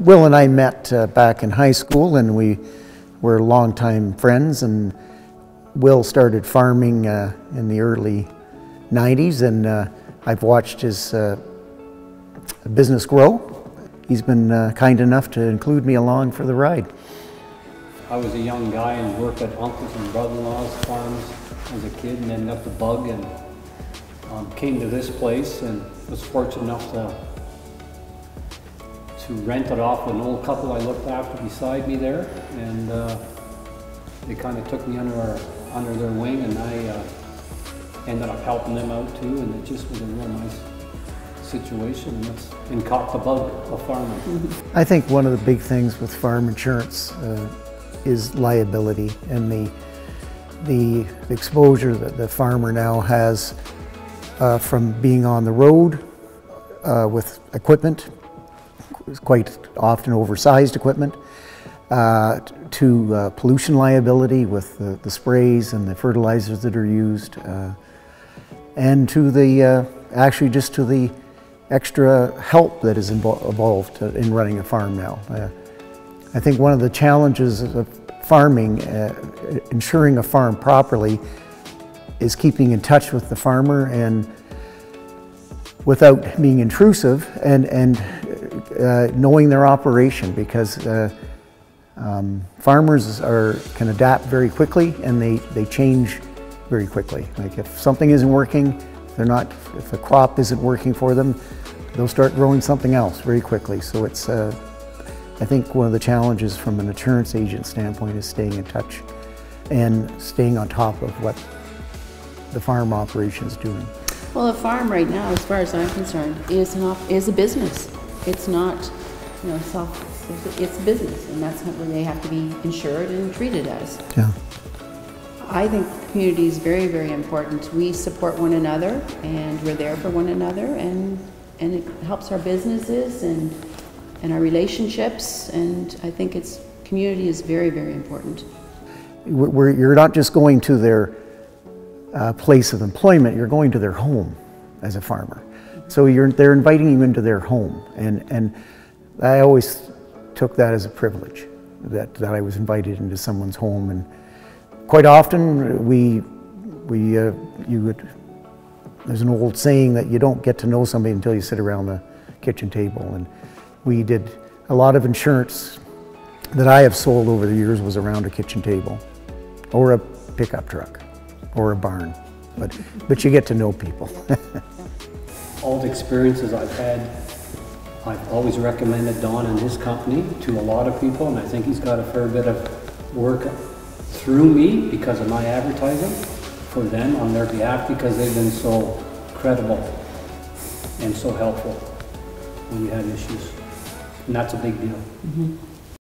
Will and I met back in high school, and we were longtime friends, and Will started farming in the early 90s, and I've watched his business grow. He's been kind enough to include me along for the ride. I was a young guy and worked at uncles and brother-in-law's farms as a kid, and then got the bug and came to this place and was fortunate enough to rent it off an old couple I looked after beside me there, and they kind of took me under their wing, and I ended up helping them out too, and it just was a real nice situation, and caught the bug of farming. I think one of the big things with farm insurance is liability, and the exposure that the farmer now has from being on the road with equipment, quite often oversized equipment, to pollution liability with the sprays and the fertilizers that are used, and to the actually just to the extra help that is involved in running a farm now. I think one of the challenges of farming, insuring a farm properly, is keeping in touch with the farmer and without being intrusive, and knowing their operation, because farmers can adapt very quickly, and they change very quickly. Like if something isn't working, if a crop isn't working for them, they'll start growing something else very quickly. So it's, I think one of the challenges from an insurance agent standpoint is staying in touch and staying on top of what the farm operation is doing. Well, a farm right now, as far as I'm concerned, is a business. It's not, it's a business, and that's what they have to be insured and treated as. Yeah. I think community is very, very important. We support one another, and we're there for one another, and it helps our businesses and our relationships, and I think community is very, very important. You're not just going to their place of employment, you're going to their home as a farmer. So they're inviting you into their home, and I always took that as a privilege, that I was invited into someone's home. And quite often there's an old saying that you don't get to know somebody until you sit around the kitchen table, and we did a lot of insurance that I have sold over the years was around a kitchen table, or a pickup truck, or a barn, but you get to know people. All the experiences I've had, I've always recommended Don and his company to a lot of people, and I think he's got a fair bit of work through me because of my advertising for them on their behalf, because they've been so credible and so helpful when you had issues, and that's a big deal.